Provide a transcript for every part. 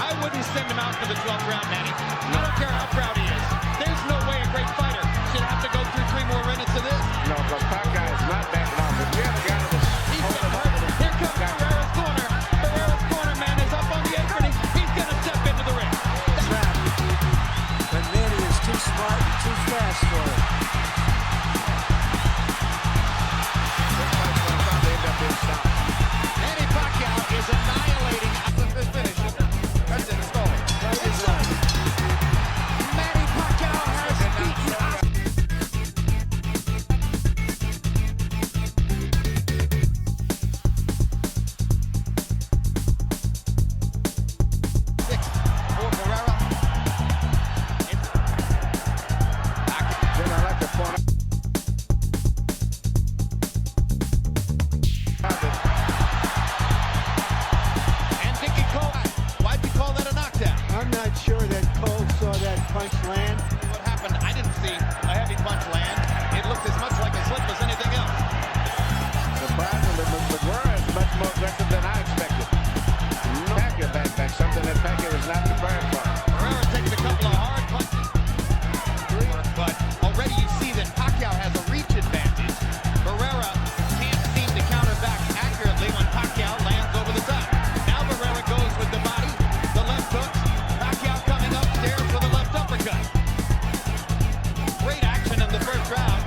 I wouldn't send him out for the 12th round, Manny. I don't care how proud he is. There's no way a great fighter should have to go through 3 more minutes of this. No, but Pacquiao is not backing off. If we have a guy that was holding on to the Here comes Barrera's corner. Barrera's corner, man, is up on the apron. He's going to step into the ring. Trap. But Manny is too smart and too fast for it. this fight's going to probably end up being stopped. Manny Pacquiao is annihilating the finish. That's it, it's over. It's done. Manny Pacquiao has beaten us. For Barrera. Then I like to point out. And Dickie Cole, why'd you call that a knockdown? I'm not sure that Cole saw that punch land. What happened? I didn't see a heavy punch land. It looked as much like a slip as anything else. Surprisingly, Barrera is much more aggressive than I expected. Pacquiao back, something that Pacquiao was not prepared for. Barrera taking a couple of hard punches. But already you see that Pacquiao has a reach advantage. Barrera can't seem to counter back accurately when Pacquiao lands over the top. Now Barrera goes with the body, the left hook. Pacquiao coming upstairs with a left uppercut. Great action in the first round.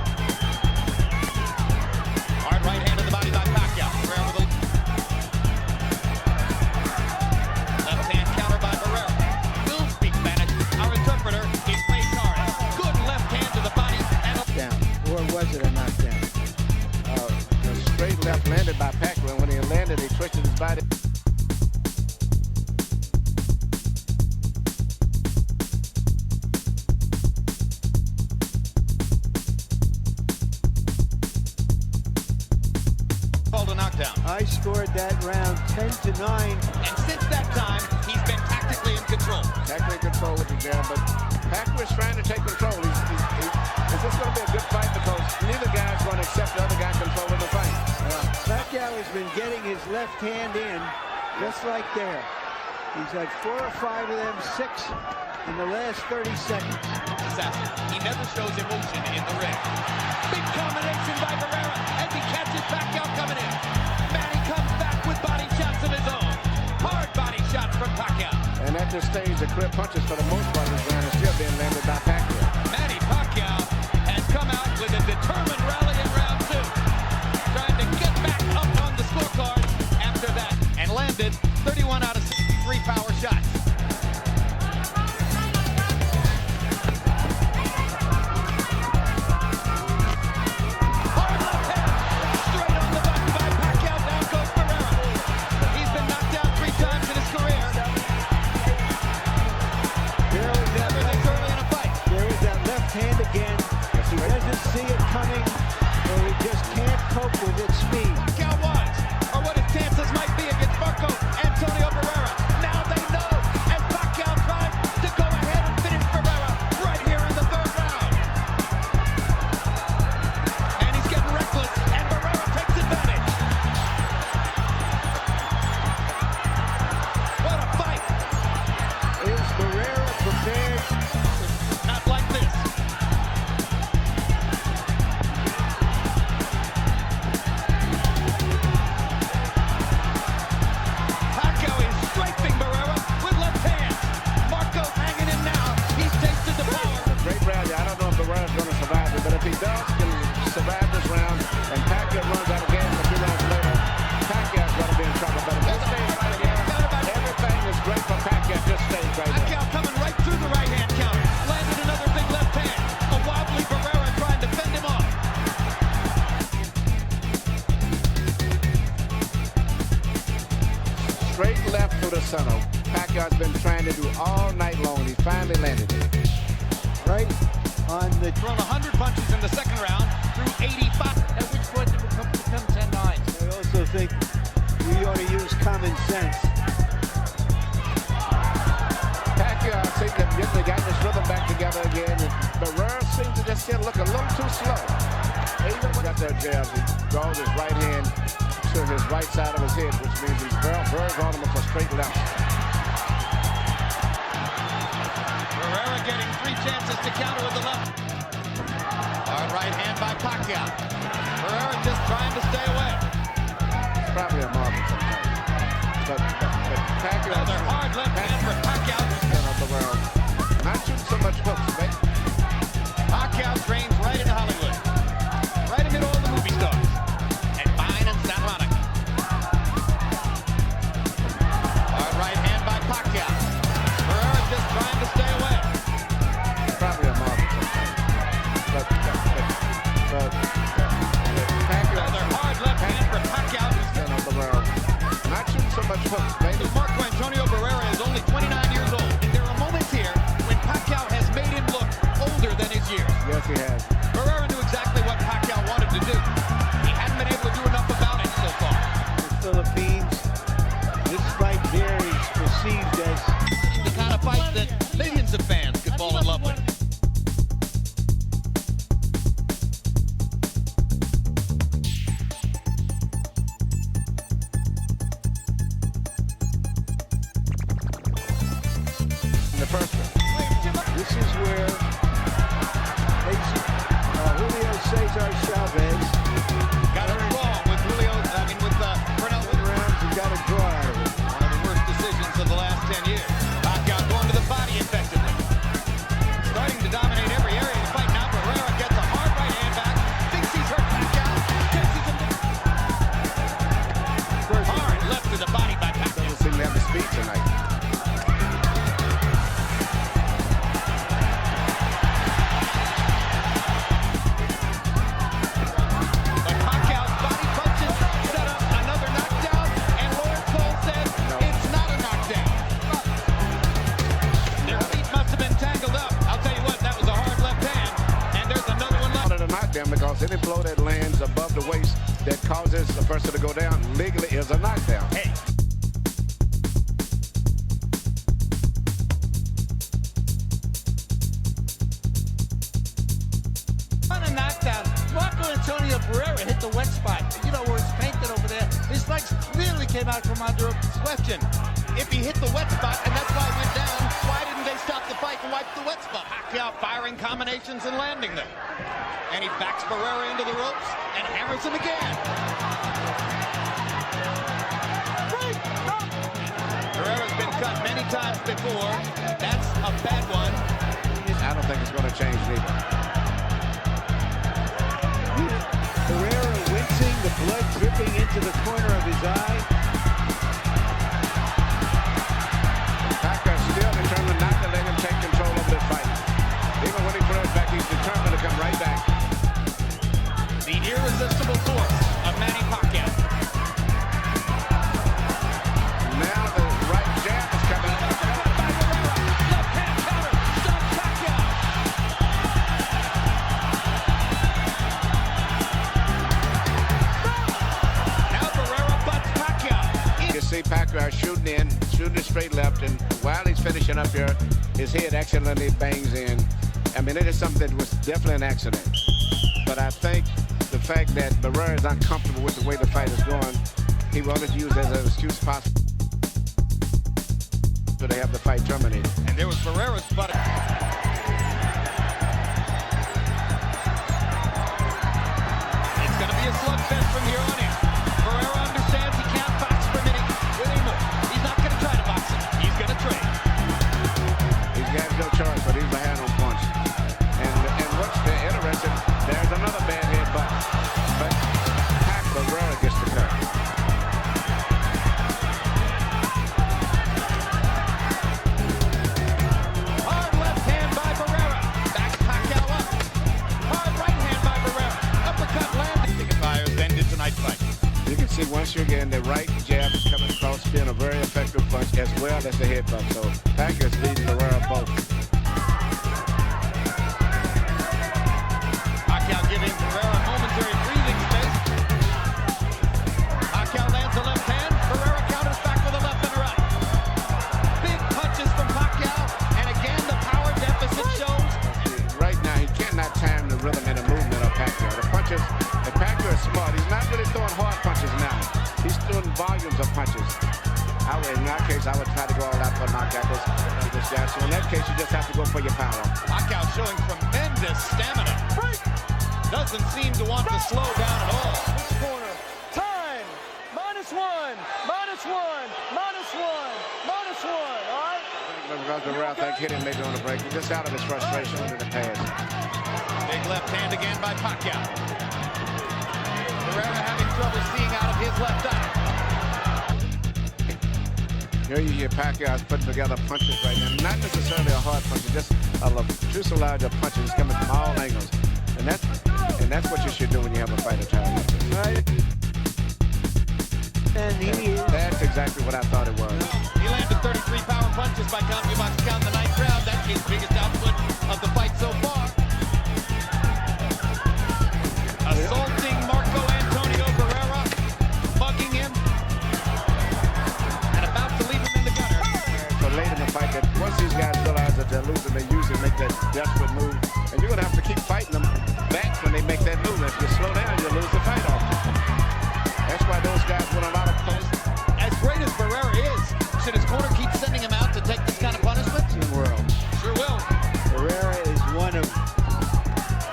Hard right hand to the body by Pacquiao. Barrera with a left hand counter by Barrera. Will speak Spanish. Our interpreter is Ray Torres. Good left hand to the body and a Down. Or was it a knockdown? The straight left landed by Pacquiao, and when he landed, he twisted his body. called a knockdown. I scored that round 10-9. And since that time, he's been tactically in control. Tactically control with the jab, but Pacquiao is trying to take control. Is this going to be a good fight? Because neither guy is going to accept the other guy controlling the fight. Pacquiao has been getting his left hand in, just like there. He's had 4 or 5 of them, 6 in the last 30 seconds. Assassin. He never shows emotion in the ring. Big combination by Barrera as he catches Pacquiao coming in. Manny comes back with body shots of his own. Hard body shots from Pacquiao. And at this stage, the clear punches for the most part of the ground are still being landed by Pacquiao. Manny Pacquiao has come out with a determined rally in round 2. Trying to get back up on the scorecard after that. And landed 31 out of 63 power shots. See it coming, or he just can't cope with its speed. Pacquiao was, or what his chances might be against Antonio Barrera. Now they know, as Pacquiao tries to go ahead and finish Barrera right here in the 3rd round. And he's getting reckless, and Barrera takes advantage. What a fight! Is Barrera prepared? Not like this. But if he does survive this round and Pacquiao runs out of gas a few rounds later, Pacquiao's going to be in trouble. But if this stays right here, everything is great for Pacquiao. Just stays right there. Pacquiao coming right through the right hand counter. Landed another big left hand. A wobbly Barrera trying to fend him off. Straight left through the center. Pacquiao's been trying to do all night long. He finally landed it. Right on the... Thrown 100 punches in the 2nd round through 85. At which point it become 10-9. I also think we ought to use common sense. Pacquiao seems to have gotten his rhythm back together again. And Barrera seems to just look a little too slow. Even when he got that jab, he draws his right hand to his right side of his head, which means he's very vulnerable for straight left. getting 3 chances to counter with the left. Hard right hand by Pacquiao. Barrera just trying to stay away. It's probably a marble sometimes. But Pacquiao... Another hard left hand for Pacquiao. Of the world. Not shooting so much hooks, mate. Pacquiao trains right into Hollywood. Right in the middle of the movie stars. And Vine and Santa Monica. Hard right hand by Pacquiao. Barrera just trying to stay away. It's probably a marble sometimes. But Pacquiao... Another hard left hand for Pacquiao. Of the world. Not shooting so much hooks, mate. Antonio Barrera is only 29 years old. And there are moments here when Pacquiao has made him look older than his years. Yes, he has. Barrera knew exactly what Pacquiao wanted to do. He hadn't been able to do enough about it so far. The Philippines, this fight here is perceived as The kind of fight that millions of fans could fall in love with. The first one. this is where Julio Cesar Chavez Got it wrong with Pernell went around and got a draw out of it. One of the worst decisions of the last 10 years. Pacquiao going to the body effectively. Starting to dominate every area of the fight. Now Barrera gets a hard right hand back. Thinks he's hurt Pacquiao. Chases him. Hard left to the body by Pacquiao. Doesn't seem to have the speed tonight. But Pacquiao's body punches set up another knockdown. And Lawrence Cole says it's not a knockdown. Their feet must have been tangled up. I'll tell you what, that was a hard left hand. And there's another one left. Out of the knockdown because any blow that lands above the waist that causes the person to go down legally is a knockdown. Hey. On a knockdown, Marco Antonio Barrera hit the wet spot. You know where it's painted over there. His legs clearly came out from under him. Question, if he hit the wet spot and that's why he went down, why didn't they stop the fight and wipe the wet spot? Pacquiao firing combinations and landing them. And he backs Barrera into the ropes and hammers him again. Barrera's been cut many times before. That's a bad one. I don't think it's going to change neither. Barrera wincing, the blood dripping into the corner of his eye. Pacquiao still determined not to let him take control of this fight. Even when he throws back, he's determined to come right back. The irresistible force of Manny Pacquiao. Now the right jab is coming. Left hand counter. Stop Pacquiao. Now Barrera butts Pacquiao. You see Pacquiao shooting it straight left, and while he's finishing up here, his head accidentally bangs in. I mean, it is something that was definitely an accident. But I think the fact that Barrera is uncomfortable with the way the fight is going, he wanted to use as an excuse possible to have the fight terminated. And there was Barrera's butt. It's going to be a slugfest from here on in. Barrera understands he can't box for a minute anymore. He's not going to try to box him. He's going to trade. He's got no choice, but he's a hand-on punch. And what's interesting, there's another bad headbutt. But Barrera gets the cut. Hard left hand by Barrera. Backs Pacquiao up. Hard right hand by Barrera. Uppercut landing. Signifiers ended tonight's fight. You can see once again the right jab is coming across, being a very effective punch as well as the headbutt. So Pacquiao's leading Barrera both. Pacquiao giving Barrera momentary breathing space. Pacquiao lands a left hand. Barrera counters back with a left and a right. Big punches from Pacquiao. And again, the power deficit shows. Right now, he cannot time the rhythm and the movement of Pacquiao. The punches, Pacquiao is smart. He's not really throwing hard punches now. He's throwing volumes of punches. In that case, I would try to go all out for a knockout. So in that case, you just have to go for your power. Pacquiao showing tremendous stamina. Doesn't seem to want to slow down at all. This corner. Time. -1. -1. -1. -1. All right? Because Barrera, I think, hit him maybe on the break. Just out of his frustration under the pass. Big left hand again by Pacquiao. Barrera having trouble seeing out of his left eye. Here you hear Pacquiao putting together punches right now. Not necessarily a hard punch, just a fusillage of punches coming from all angles. And that's what you should do when you have a fighter trial. Right. And That's exactly what I thought it was. He landed 33 power punches by CompuBox count the ninth round. That's his biggest output of the fight so far. Assaulting Marco Antonio Barrera, mugging him, and about to leave him in the gutter. So late in the fight, that once these guys realize that they're losing, they usually make that desperate move. And you're going to have to keep fighting them back when they make that move. If you slow down, you lose the fight off. That's why those guys win a lot of points. As great as Barrera is, should his corner keep sending him out to take this kind of punishment? world. Sure will. Barrera is one of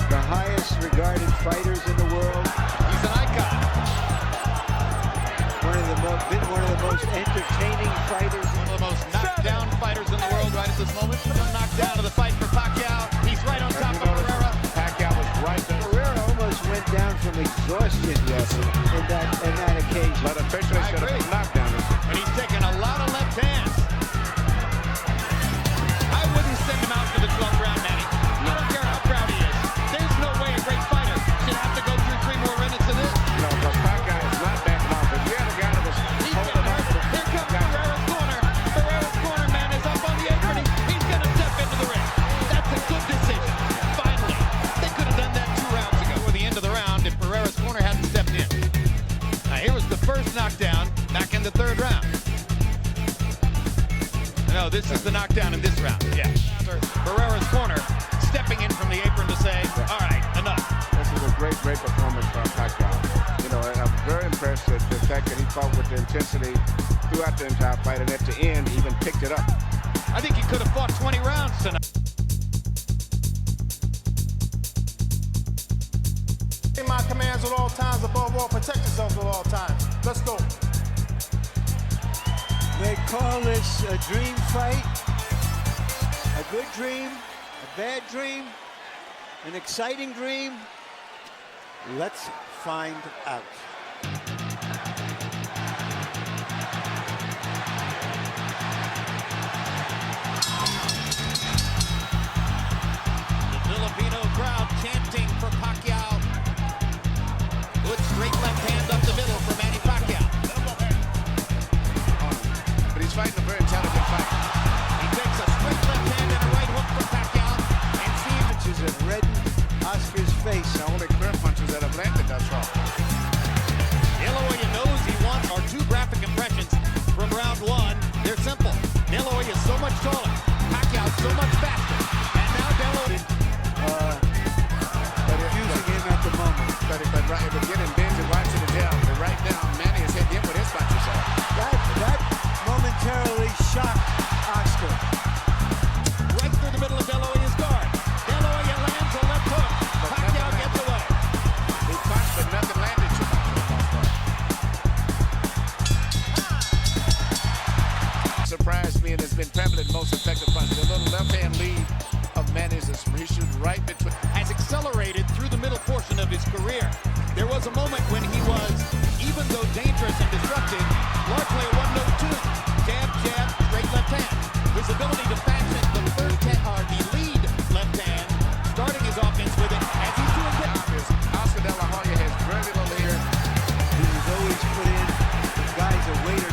the highest regarded fighters in the world. He's an icon. Been one of the most entertaining fighters. One of the most knocked down fighters in the world right at this moment. Knocked down to the fight for Pacquiao. He's right on top of Barrera. Pacquiao was right there. Barrera almost went down from exhaustion in that occasion. But officially should have been knocked down. And he's taking a lot of left hands. I wouldn't send him out for the 12th round, Manny. I don't care how proud he is. There's no way a great fighter should have to go through 3 more minutes of this. No, because Pacquiao is not backing off. If you had a guy that was He's getting hurt. Here comes Barrera's corner. Barrera's corner, man, is up on the apron. He's going to step into the ring. That's a good decision. Finally. They could have done that 2 rounds ago. Or the end of the round if Barrera's corner hadn't stepped in. Now, here was the first knockdown back in the 3rd round. No, this is the knockdown in this round. Yeah. Barrera's corner stepping in from the apron to say, all right, enough. This is a great performance by Pacquiao. You know, I'm very impressed with the fact that he fought with the intensity throughout the entire fight, and at the end, even picked it up. I think he could have fought 20 rounds tonight. My commands at all times, above all, protect yourself at all times. Let's go. They call this a dream fight, a good dream, a bad dream, an exciting dream. Let's find out. The Filipino crowd chanting for Pacquiao. Good straight left hand up the middle for Manny Pacquiao. But he's fighting a very intelligent fight. He takes a straight left hand and a right hook for Pacquiao. And sees Punches have reddened Oscar's face. The only clear punches that have landed thus far. Dela Hoya knows he wants our 2 graphic impressions from round 1. They're simple. Dela Hoya is so much taller. Pacquiao so much faster. And now Dela Hoya. Using him at the moment. But it was getting binge and watching the jail. But right now, Manny is hitting him with his punches off. That momentarily shocked Oscar. Right through the middle of Dela Hoya's guard. Dela Hoya lands a left hook. Pacquiao gets away. He punched, but nothing landed too much. Surprised me, and has been prevalent most effective punch. The little left-hand lead of Manny's is he shoots right between. Has accelerated through the middle portion of his career. There was a moment when he was, even though dangerous and destructive, largely a one-note tune. Jab, jab, straight left hand. His ability to fashion the lead left hand, starting his offense with it as he's doing it. Oscar De La Hoya has very little here. He was always put in guys a weight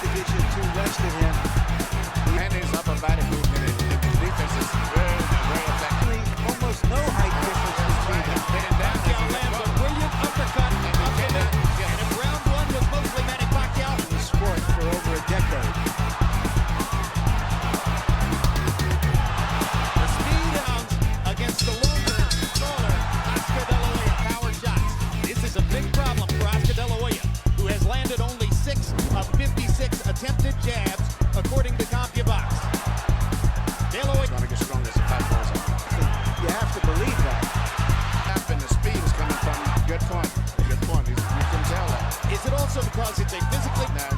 division 2 less than him. Manny's upper body movement and his defense is very, very effective. Almost no height difference between them. Pacquiao lands a brilliant uppercut up in it. And if round 1 was mostly Manny Pacquiao, because it's a physically... Now,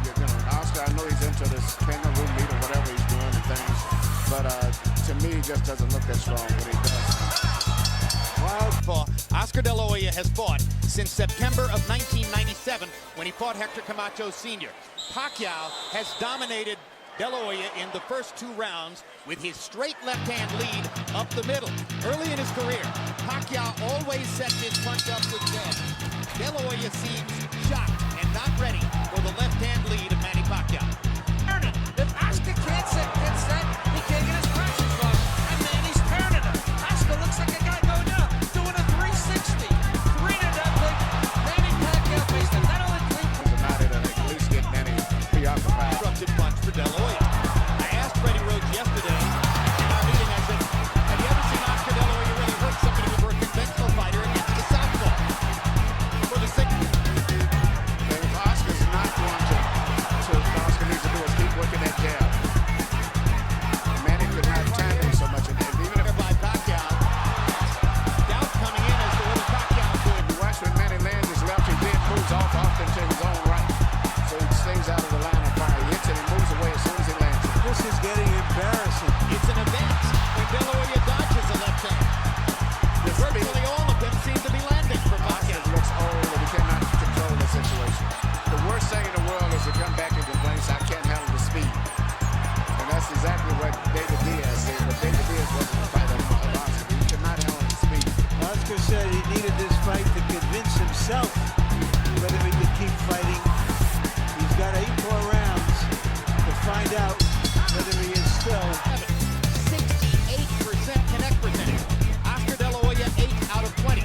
Oscar, I know he's into this kangaroo meat or whatever he's doing and things, but to me, he just doesn't look that strong when he does. Oscar De La Hoya has fought since September of 1997 when he fought Hector Camacho Sr. Pacquiao has dominated De La Hoya in the first 2 rounds with his straight left-hand lead up the middle. Early in his career, Pacquiao always set his punch up with jab. De La Hoya seems shocked and not ready for the left-hand lead of Manny Pacquiao. If Oscar can't set, he can't get his punches off. And Manny's turning him. Oscar looks like a guy going up, doing a 360. 3-0. Manny Pacquiao faced him. Not only clean. At least get Manny preoccupied. Disrupted punch for De La Hoya. I asked Freddie Roach yesterday in our meeting, I said, have you ever seen Oscar De La Hoya really hurt somebody who were a conventional fighter against the southpaw? For the sixth. And if Oscar's not going to Oscar needs to do is keep working that jab. Manny could not time him so much, and even if By Pacquiao, doubt coming in as to whether Pacquiao could. you watch when Manny lands his left, he then moves off often to his own right. So he stays out of the line of fire. He hits it and moves away as soon as he lands it. This is getting embarrassing. It's an advance when De La Hoya dodges a left hand. Virtually all of them seem to be landing for Oscar Pacquiao. looks old and he cannot control the situation. The worst thing in the world is to come back and complain, I can't handle the speed. And that's exactly what David Diaz said, but David Diaz wasn't a fighter of Oscar. He could not handle the speed. Oscar said he needed this fight to convince himself whether he could keep fighting. He's got 8 more rounds to find out whether he is still. 68% connect percentage. Oscar De La Hoya 8 out of 20.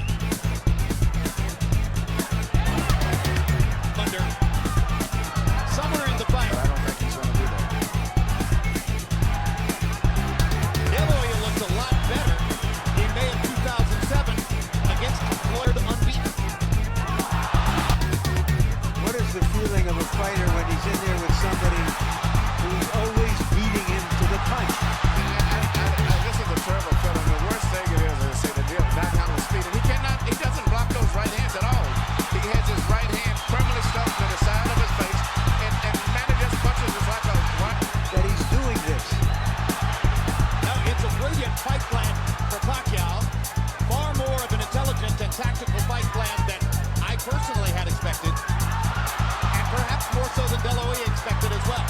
Under somewhere in the fight. But I don't think he's going to do that. De La Hoya looked a lot better in May of 2007 against Floyd unbeaten. What is the feeling of a fighter when he's in there with somebody who's always beating him to the punch? This is a terrible feeling. The worst thing it is, as I say, the deal not handling speed. And he doesn't block those right hands at all. He has his right hand firmly stuck to the side of his face, and Manny just punches us like a what? That he's doing this. Now it's a brilliant fight plan for Pacquiao. Far more of an intelligent and tactical fight plan than I personally had expected. And perhaps more so than De La Hoya expected as well.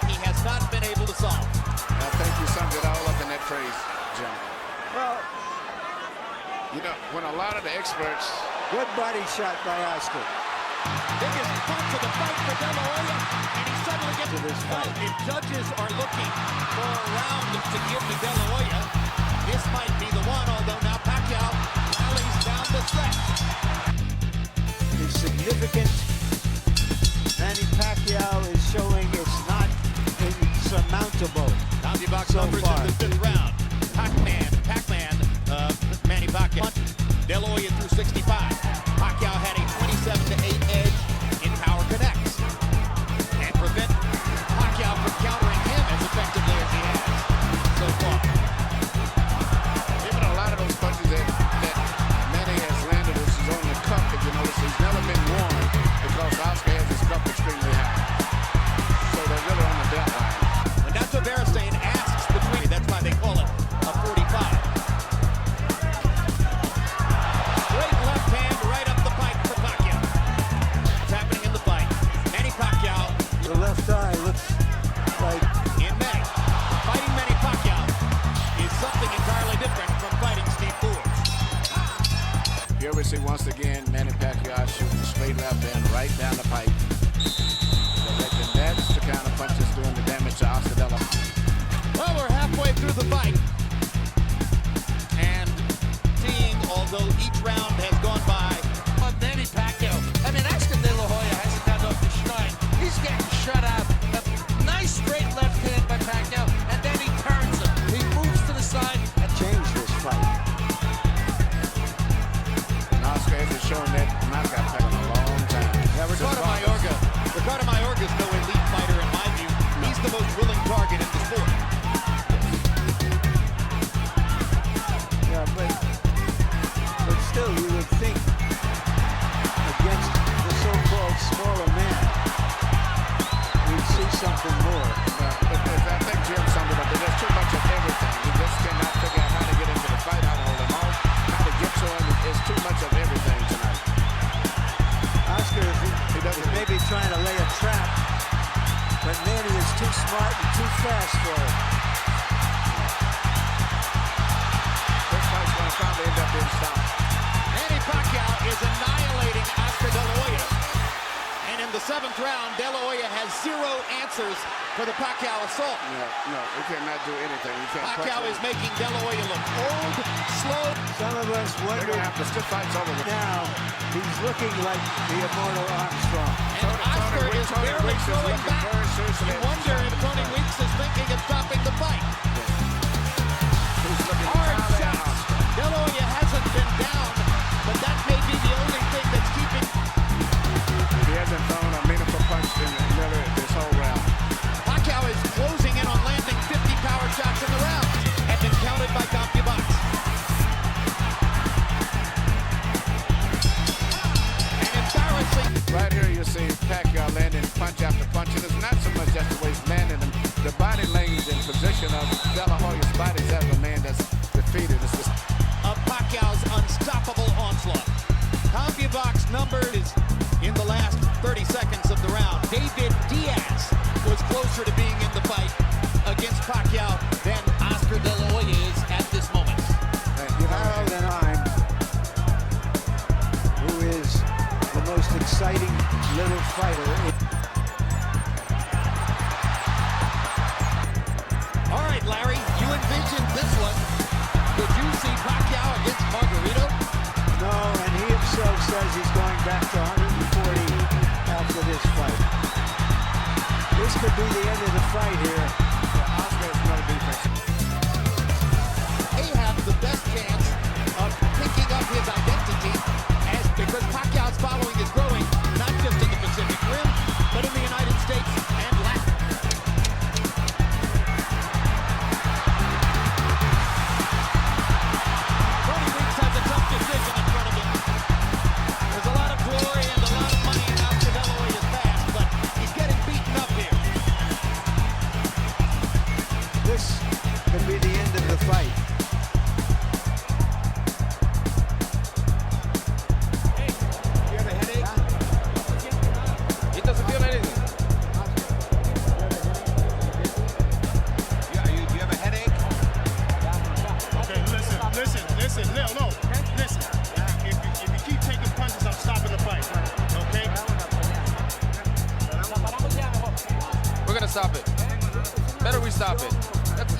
He has not been able to solve. I think you summed it all up in that phrase, John. Well, You know, when a lot of the experts, good body shot by Oscar. Biggest punch of the fight for De La Hoya, and he suddenly gets To this fight. If judges are looking for a round to give to De La Hoya, this might be the one, although now Pacquiao rallies down the stretch. Is significant. Manny Pacquiao is showing it's not insurmountable. Box So numbers far. in the 5th round. Pac-Man, Manny Pacquiao. De La Hoya through 65. Pacquiao had a 27-8 edge in power connects. And prevent Pacquiao from countering him as effectively as he has so far. even a lot of those punches that Manny has landed, which is on the cup, if you notice, he's never been worn because Oscar has his cup extremely high. So they're really on the belt line. When Nacho Beristain asks between, that's why they call it a 45. Straight left hand right up the pipe for Pacquiao. What's happening in the fight? Manny Pacquiao The left eye looks like in May. Fighting Manny Pacquiao is something entirely different from fighting Steve Forbes. Here we see once again Manny Pacquiao shooting straight left hand right down the pipe. So that's the kind of punches doing the damage to Oscar De La Hoya. Well, we're halfway through the fight. And seeing, although each round has gone by, Manny Pacquiao. I mean, Oscar De La Hoya hasn't got off the shine. He's getting shut out. A nice straight left hand by Pacquiao, and then he turns him. He moves to the side and change this fight. And Oscar hasn't shown that knockout pattern in a long time. yeah, Ricardo Mayorga is no elite fighter in my view. He's the most willing target in the sport. Yeah, but still, you would think smart and too fast for him. This fight's going to probably end up being stopped. Manny Pacquiao is annihilating Oscar De La Hoya. And in the 7th round, De La Hoya has 0 answers for the Pacquiao assault. No, he cannot do anything. He can't Pacquiao is making De La Hoya look old, slow. Some of us They're wonder going to have to stiff fights over with. now he's looking like the immortal Armstrong. And Oscar is barely going back. You wonder if Tony Weeks is thinking of stopping the fight. He's looking Hard entirely at shots. Oscar. De La Hoya hasn't been down, but that may be the only thing that's keeping. He hasn't thrown a meaningful punch in Miller this whole round. Pacquiao is closing in on landing 50 power shots in the round. Have been counted by OUTBOXED. And embarrassing. Right here you see Pacquiao landing punch after punch, and it's not so much just the way he's landing them. The body language and position of De La Hoya's body is as a man that's defeated. It's just Of Pacquiao's unstoppable onslaught. OUTBOXED numbers in the last 30 seconds of the round. David Diaz was closer to being in the fight against Pacquiao than Oscar De La Hoya is at this moment. Harold and I'm, who is the most exciting little fighter. All right, Larry, you envisioned this one. Did you see Pacquiao against Margarito? No, and he himself says he's going back to 140 after this fight. This could be the end of the fight here. Oscar is no defense. They have the best chance of picking up his identity because Pacquiao's following is growing, not just in the Pacific Rim, but in the United States and Latin. Tony Weeks has a tough decision in front of him. There's a lot of glory and a lot of money in Oscar De La Hoya's past, but he's getting beaten up here. This could be the end of the fight. You have a headache? He doesn't feel anything. You have a headache? Okay, listen. No. Listen. If you keep taking punches, I'm stopping the fight. Okay? We're gonna stop it. Better we stop it.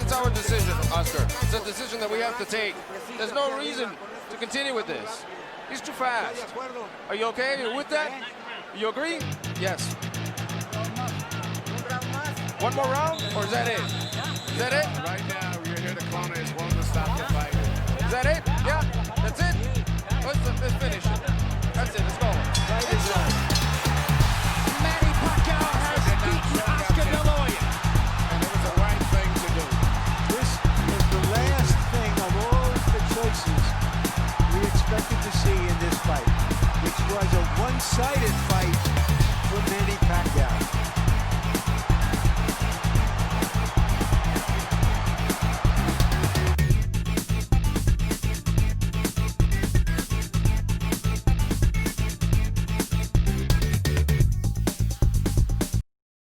It's our decision, Oscar. It's a decision that we have to take. There's no reason to continue with this. He's too fast. Are you okay? Are you with that? You agree? Yes. One more round, or is that it? Is that it? Right now, you're here. The corner is wanting to stop the fight. Is that it? Yeah? That's it? Let's finish it. That's it. Let's go. Fight is on. Manny Pacquiao has beaten Oscar De La Hoya. And it was the right thing to do. This is the last thing of all the choices we expected to see in this fight, which was a one-sided fight for Manny Pacquiao.